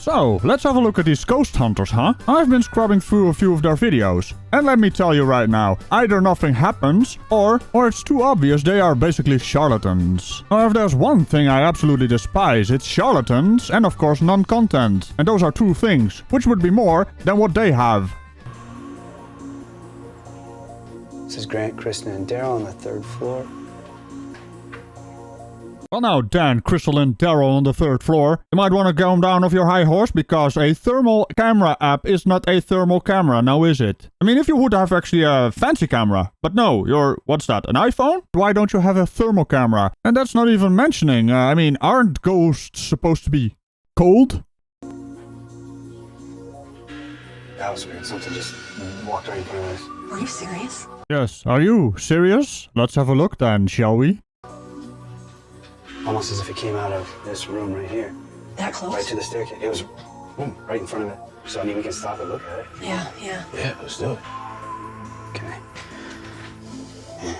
So, let's have a look at these ghost hunters, huh? I've been scrubbing through a few of their videos. And let me tell you right now, either nothing happens, or it's too obvious they are basically charlatans. Now, if there's one thing I absolutely despise, it's charlatans and of course non-content. And those are two things, which would be more than what they have. This is Grant, Kristen, and Daryl on the 3rd floor. Well now, Dan, Crystal, and Daryl on the 3rd floor. You might want to calm down off your high horse, because a thermal camera app is not a thermal camera, now is it? I mean, if you would have actually a fancy camera. But no, what's that, an iPhone? Why don't you have a thermal camera? And that's not even mentioning, I mean, aren't ghosts supposed to be cold? That was weird, something just walked right in front of us. Were you serious? Yes, are you serious? Let's have a look then, shall we? Almost as if it came out of this room right here. That close? Right to the staircase. It was, boom, right in front of it. So, I mean, we can stop and look at it. Yeah. Yeah, let's do it. Okay. Yeah.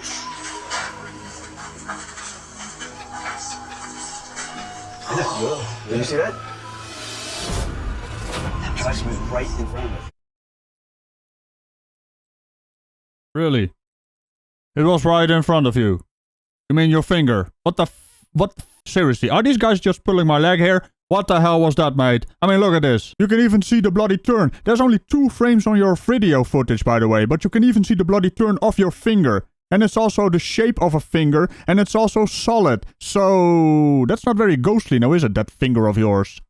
Whoa. Did you see that? That was right in front of it. Really? It was right in front of you. You mean your finger? What? Seriously, are these guys just pulling my leg here? What the hell was that, mate? I mean, look at this. You can even see the bloody turn. There's only 2 frames on your video footage, by the way, but you can even see the bloody turn of your finger. And it's also the shape of a finger, and it's also solid. So, that's not very ghostly now, is it, that finger of yours?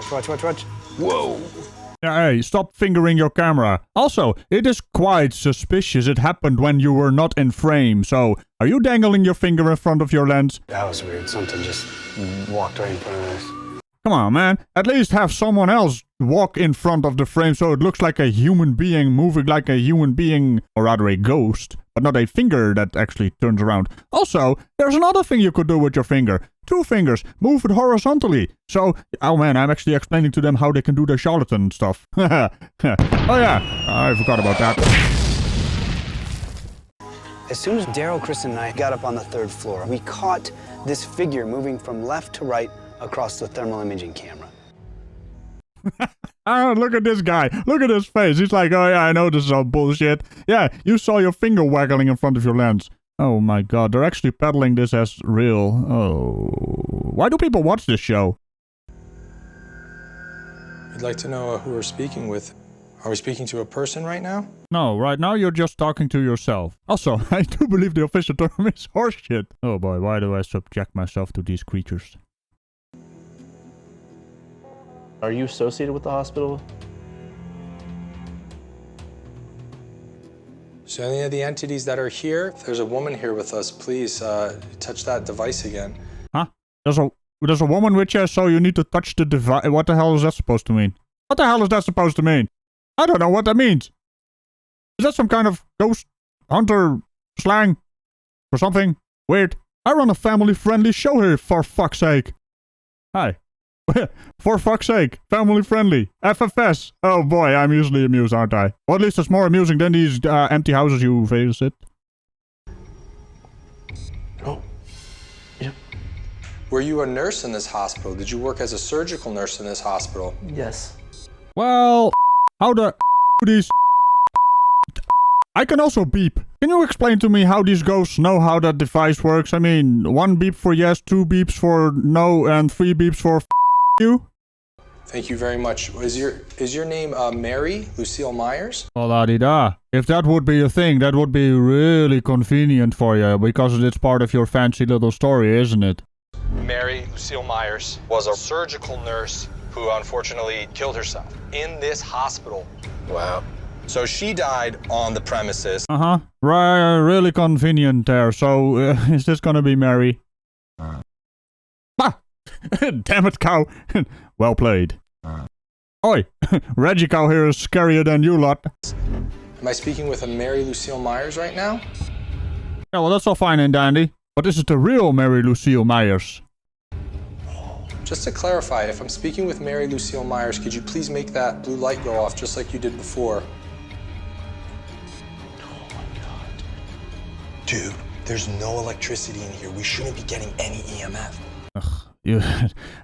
Watch. Whoa. Yeah, hey, stop fingering your camera. Also, it is quite suspicious it happened when you were not in frame, so are you dangling your finger in front of your lens? That was weird, something just walked right in front of us. Come on, man. At least have someone else walk in front of the frame so it looks like a human being moving like a human being, or rather a ghost, but not a finger that actually turns around. Also, there's another thing you could do with your finger. 2 fingers. Move it horizontally. So, oh man, I'm actually explaining to them how they can do their charlatan stuff. Oh yeah, I forgot about that. As soon as Daryl, Kristen, and I got up on the 3rd floor, we caught this figure moving from left to right across the thermal imaging camera. Oh, look at this guy. Look at his face. He's like, oh yeah, I know this is all bullshit. Yeah, you saw your finger waggling in front of your lens. Oh my god, they're actually peddling this as real. Oh. Why do people watch this show? I'd like to know who we're speaking with. Are we speaking to a person right now? No, right now you're just talking to yourself. Also, I do believe the official term is horseshit. Oh boy, why do I subject myself to these creatures? Are you associated with the hospital? So any of the entities that are here, if there's a woman here with us, please touch that device again. Huh? There's a woman with you, so you need to touch the device. What the hell is that supposed to mean? What the hell is that supposed to mean? I don't know what that means. Is that some kind of ghost hunter slang? Or something weird? I run a family-friendly show here, for fuck's sake. Hi. For fuck's sake, family friendly. FFS. Oh boy, I'm usually amused, aren't I? Or at least it's more amusing than these empty houses you visit. Oh. Yep. Were you a nurse in this hospital? Did you work as a surgical nurse in this hospital? Yes. Well, how the these... I can also beep. Can you explain to me how these ghosts know how that device works? I mean, 1 beep for yes, 2 beeps for no, and 3 beeps for you? Thank you very much. Is your name Mary Lucille Myers? Oh-la-di-da. If that would be a thing, that would be really convenient for you, because it's part of your fancy little story, isn't it? Mary Lucille Myers was a surgical nurse who unfortunately killed herself in this hospital. Wow. So she died on the premises. Uh-huh. Right, really convenient there. So, is this gonna be Mary? Ah! Damn it, cow. Well played. Oi, Ragical here is scarier than you lot. Am I speaking with a Mary Lucille Myers right now? Yeah, well, that's all fine and dandy. But is it the real Mary Lucille Myers? Just to clarify, if I'm speaking with Mary Lucille Myers, could you please make that blue light go off just like you did before? Oh my god. Dude, there's no electricity in here. We shouldn't be getting any EMF. You,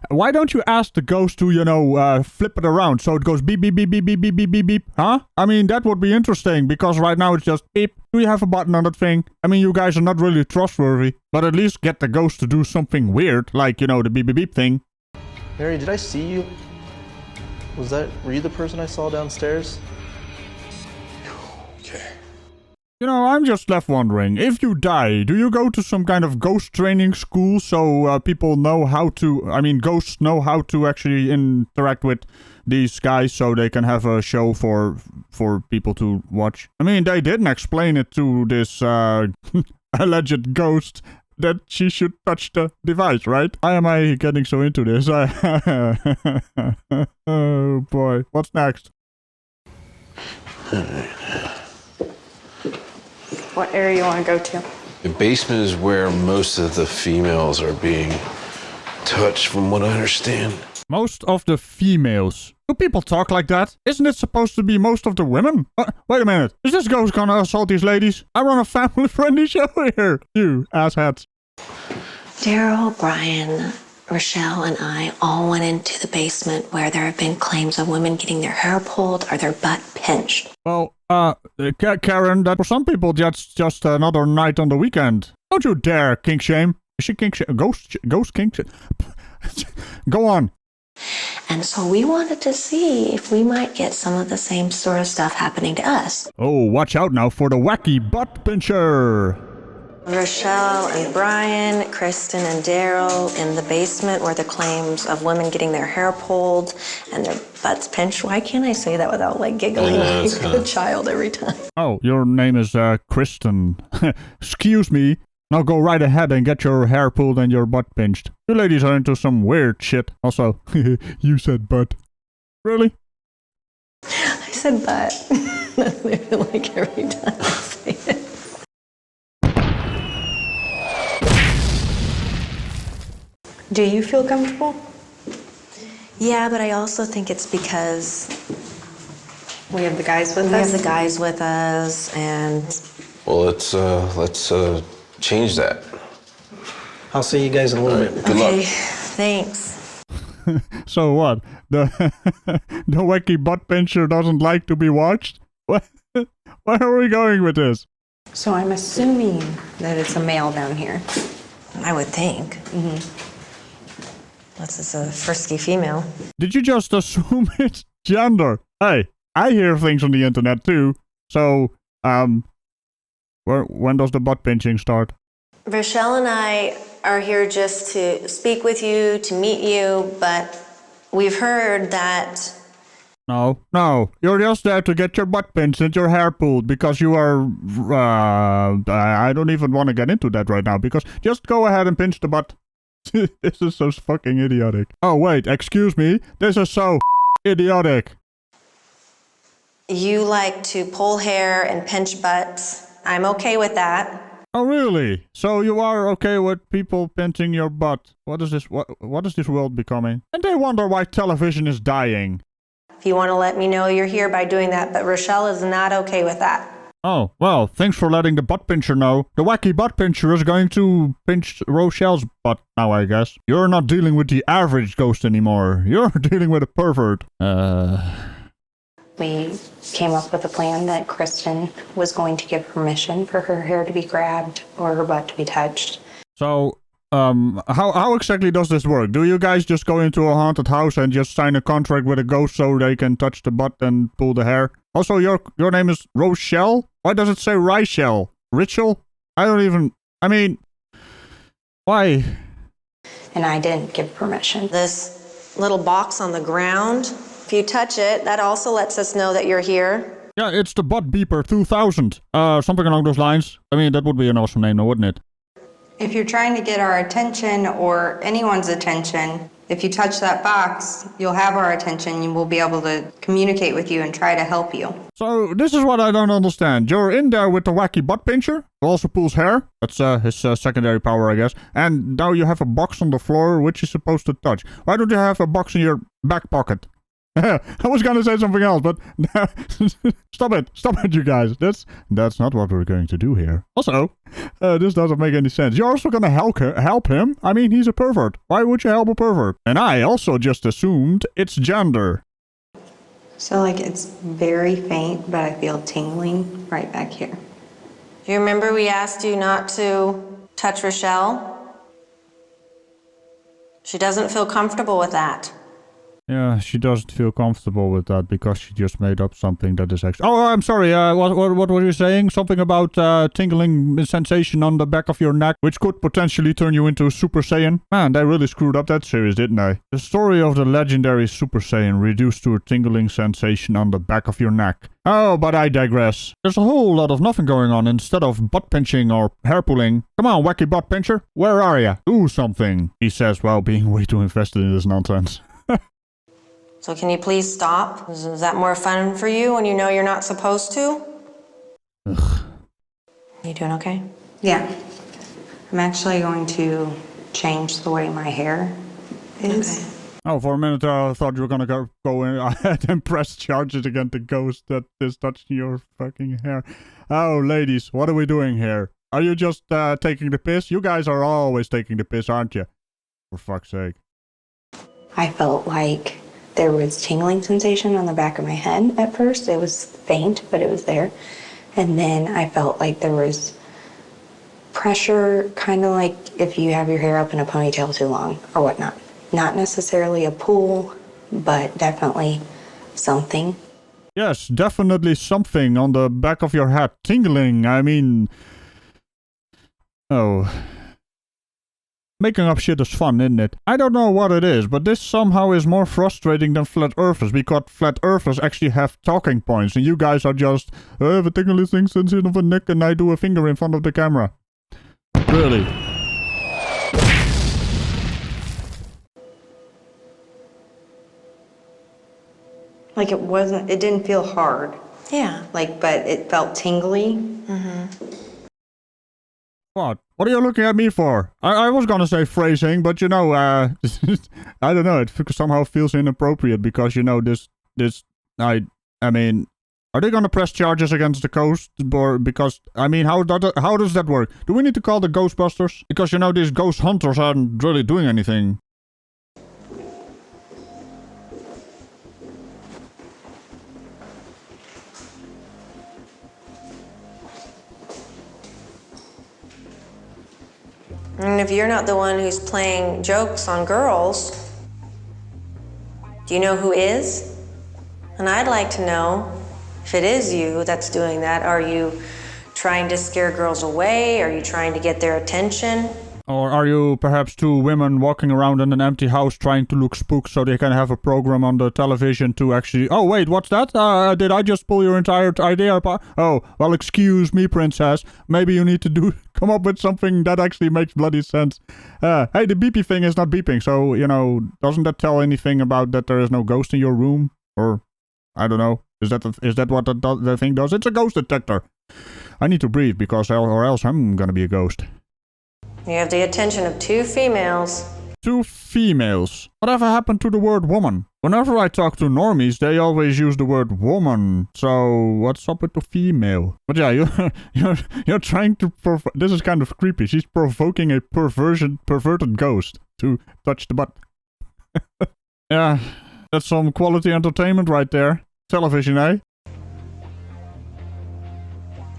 why don't you ask the ghost to, you know, flip it around so it goes beep, beep, beep, beep, beep, beep, beep, beep, beep, huh? I mean, that would be interesting, because right now it's just beep. Do you have a button on that thing? I mean, you guys are not really trustworthy, but at least get the ghost to do something weird, like, you know, the beep, beep, beep thing. Mary, did I see you? Were you the person I saw downstairs? Okay. You know, I'm just left wondering, if you die, do you go to some kind of ghost training school so people know how to, I mean, ghosts know how to actually interact with these guys so they can have a show for people to watch? I mean, they didn't explain it to this alleged ghost that she should touch the device, right? Why am I getting so into this? Oh boy, what's next? What area you want to go to? The basement is where most of the females are being touched, from what I understand. Most of the females. Do people talk like that? Isn't it supposed to be most of the women? Wait a minute. Is this ghost gonna assault these ladies? I run a family-friendly show here. You assheads. Daryl, Brian, Rochelle, and I all went into the basement where there have been claims of women getting their hair pulled or their butt pinched. Well, Karen, that for some people that's just another night on the weekend. Don't you dare kink shame. Is she kink shame? Ghost kink shame? Go on. And so we wanted to see if we might get some of the same sort of stuff happening to us. Oh, watch out now for the wacky butt pincher. Rochelle and Brian, Kristen and Daryl in the basement were the claims of women getting their hair pulled and their butts pinched. Why can't I say that without like giggling like a child every time? Oh, your name is Kristen. Excuse me. Now go right ahead and get your hair pulled and your butt pinched. You ladies are into some weird shit. Also, you said butt. Really? I said butt. That's what I feel like every time I say it. Do you feel comfortable? Yeah, but I also think it's because We have the guys with we us? have the guys with us, and Well, let's change that. I'll see you guys in a little bit. Good okay, luck. thanks. So what? The the wacky butt pincher doesn't like to be watched? Where are we going with this? So I'm assuming that it's a male down here. I would think. Unless it's a frisky female. Did you just assume it's gender? Hey, I hear things on the internet too. So, when does the butt pinching start? Rochelle and I are here just to speak with you, to meet you, but we've heard that... No, you're just there to get your butt pinched and your hair pulled because you are, I don't even want to get into that right now because just go ahead and pinch the butt. This is so fucking idiotic. Oh wait, excuse me, this is so idiotic. You like to pull hair and pinch butts. I'm okay with that. Oh really? So you are okay with people pinching your butt? What is this? What is this world becoming? And they wonder why television is dying. If you want to let me know you're here by doing that, but Rochelle is not okay with that. Oh, well, thanks for letting the butt pincher know. The wacky butt pincher is going to pinch Rochelle's butt now, I guess. You're not dealing with the average ghost anymore. You're dealing with a pervert. We came up with a plan that Kristen was going to give permission for her hair to be grabbed or her butt to be touched. So, how exactly does this work? Do you guys just go into a haunted house and just sign a contract with a ghost so they can touch the butt and pull the hair? Also, your name is Rochelle? Why does it say Richelle? Ritual? I mean, why? And I didn't give permission. This little box on the ground, if you touch it, that also lets us know that you're here. Yeah, it's the Butt Beeper 2000. Something along those lines. I mean, that would be an awesome name, now, wouldn't it? If you're trying to get our attention or anyone's attention, if you touch that box, you'll have our attention and we'll be able to communicate with you and try to help you. So, this is what I don't understand. You're in there with the wacky butt pincher, who also pulls hair. That's his secondary power, I guess. And now you have a box on the floor which is supposed to touch. Why don't you have a box in your back pocket? I was gonna say something else, but stop it, you guys. That's not what we're going to do here. Also, this doesn't make any sense. You're also gonna help him? I mean, he's a pervert. Why would you help a pervert? And I also just assumed it's Zander. So, like, it's very faint, but I feel tingling right back here. Do you remember we asked you not to touch Rochelle? She doesn't feel comfortable with that. Yeah, she doesn't feel comfortable with that because she just made up something that is actually... Oh, I'm sorry, what were you saying? Something about tingling sensation on the back of your neck, which could potentially turn you into a Super Saiyan? Man, they really screwed up that series, didn't they? The story of the legendary Super Saiyan reduced to a tingling sensation on the back of your neck. Oh, but I digress. There's a whole lot of nothing going on instead of butt pinching or hair pulling. Come on, wacky butt pincher. Where are ya? Do something, he says while being way too invested in this nonsense. So can you please stop? Is that more fun for you when you know you're not supposed to? Ugh. You doing okay? Yeah. I'm actually going to change the way my hair is. Okay. Oh, for a minute I thought you were gonna go in and press charges against the ghost that is touching your fucking hair. Oh, ladies, what are we doing here? Are you just taking the piss? You guys are always taking the piss, aren't you? For fuck's sake. I felt like there was tingling sensation on the back of my head at first. It was faint, but it was there. And then I felt like there was pressure, kind of like if you have your hair up in a ponytail too long or whatnot. Not necessarily a pull, but definitely something. Yes, definitely something on the back of your head. Tingling, I mean... Oh... Making up shit is fun, isn't it? I don't know what it is, but this somehow is more frustrating than Flat Earthers, because Flat Earthers actually have talking points, and you guys are just, I have a tingling sensation of a neck and I do a finger in front of the camera. Really? Like it didn't feel hard. Yeah. Like, but it felt tingly. Mm-hmm. What? What are you looking at me for? I was gonna say phrasing, but you know, I don't know, it somehow feels inappropriate because, you know, I mean, are they gonna press charges against the ghost? Or because, I mean, how does that work? Do we need to call the Ghostbusters? Because, you know, these ghost hunters aren't really doing anything. And if you're not the one who's playing jokes on girls, do you know who is? And I'd like to know, if it is you that's doing that, are you trying to scare girls away? Are you trying to get their attention? Or are you perhaps two women walking around in an empty house trying to look spooked so they can have a program on the television to actually... Oh, wait, what's that? Did I just pull your entire idea apart? Oh, well, excuse me, princess. Maybe you need to come up with something that actually makes bloody sense. Hey, the beepy thing is not beeping, so, you know, doesn't that tell anything about that there is no ghost in your room? Or, I don't know. Is that what the thing does? It's a ghost detector. I need to breathe, because or else I'm gonna be a ghost. You have the attention of two females. Two females? Whatever happened to the word woman? Whenever I talk to normies, they always use the word woman. So, what's up with the female? But yeah, you're trying to... This is kind of creepy. She's provoking a perverted ghost to touch the butt. Yeah, that's some quality entertainment right there. Television, eh?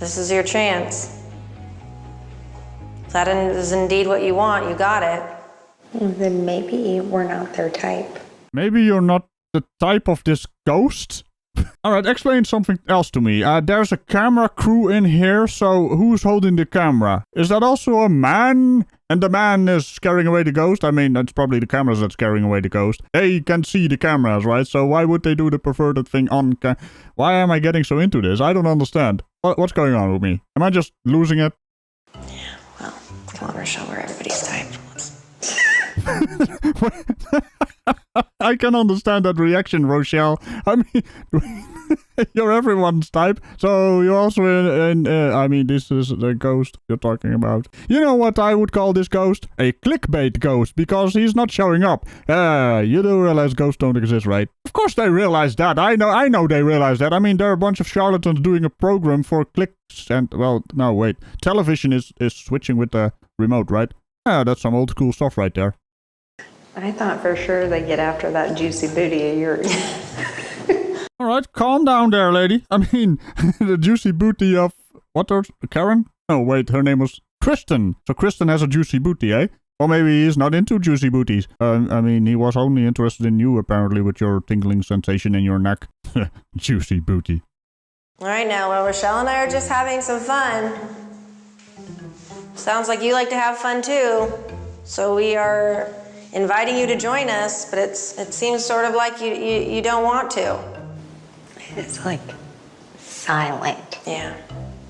This is your chance. If that is indeed what you want, you got it. Then maybe we're not their type. Maybe you're not the type of this ghost? Alright, explain something else to me. There's a camera crew in here, so who's holding the camera? Is that also a man? And the man is scaring away the ghost? I mean, it's probably the cameras that's scaring away the ghost. They can see the cameras, right? So why would they do the perverted thing on Why am I getting so into this? I don't understand. What's going on with me? Am I just losing it? Yeah, well, come on, Rochelle, we're everybody's type. I can understand that reaction, Rochelle. I mean, you're everyone's type, so you're also I mean, this is the ghost you're talking about. You know what I would call this ghost? A clickbait ghost, because he's not showing up. You do realize ghosts don't exist, right? Of course they realize that. I know they realize that. I mean, there are a bunch of charlatans doing a program for clicks and, well, no, wait. Television is switching with the remote, right? Yeah, that's some old school stuff right there. I thought for sure they'd get after that juicy booty of yours. Alright, calm down there, lady. I mean, the juicy booty of... What? Karen? Oh, wait, her name was Kristen. So Kristen has a juicy booty, eh? Or maybe he's not into juicy booties. I mean, he was only interested in you, apparently, with your tingling sensation in your neck. Juicy booty. Alright now, well, Rochelle and I are just having some fun. Sounds like you like to have fun too. So we are inviting you to join us, but it seems sort of like you don't want to. It's like silent. Yeah.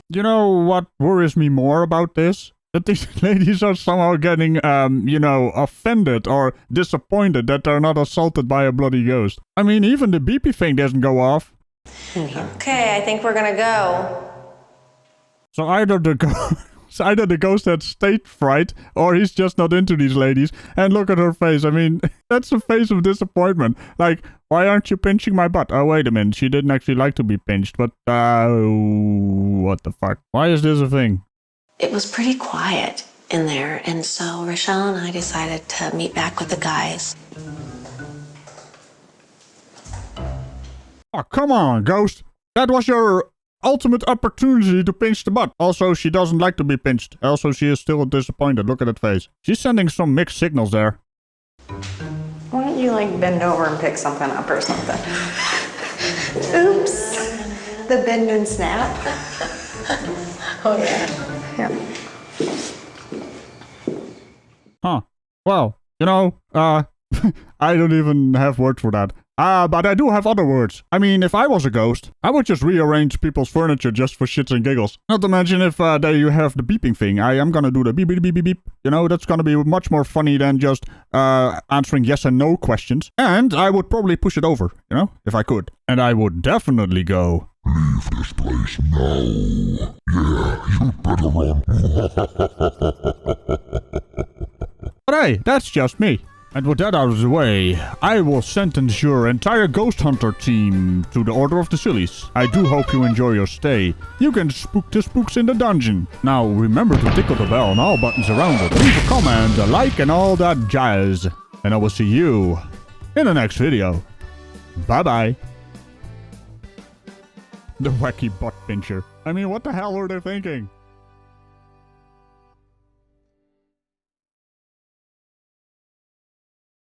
You know what worries me more about this? That these ladies are somehow getting, offended or disappointed that they're not assaulted by a bloody ghost. I mean, even the beepy thing doesn't go off. Okay, I think we're gonna go. So either the ghost had stage fright, or he's just not into these ladies. And look at her face. I mean, that's a face of disappointment. Like, why aren't you pinching my butt? Oh, wait a minute. She didn't actually like to be pinched, but, what the fuck? Why is this a thing? It was pretty quiet in there, and so Rochelle and I decided to meet back with the guys. Oh, come on, ghost. That was your ultimate opportunity to pinch the butt. Also, she doesn't like to be pinched. Also, she is still disappointed. Look at that face. She's sending some mixed signals there. Why don't you, like, bend over and pick something up or something? Oops. The bend and snap. Oh, yeah. Yeah. Huh. Well, I don't even have words for that. But I do have other words. I mean, if I was a ghost, I would just rearrange people's furniture just for shits and giggles. Not to mention if there you have the beeping thing. I am gonna do the beep beep beep beep beep. You know, that's gonna be much more funny than just answering yes and no questions. And I would probably push it over, if I could. And I would definitely go, leave this place now. Yeah, you better run. But hey, that's just me. And with that out of the way, I will sentence your entire Ghost Hunter team to the Order of the Sillies. I do hope you enjoy your stay. You can spook the spooks in the dungeon. Now remember to tickle the bell and all buttons around it. Leave a comment, a like, and all that jazz. And I will see you in the next video. Bye-bye. The wacky butt pincher. I mean, what the hell were they thinking?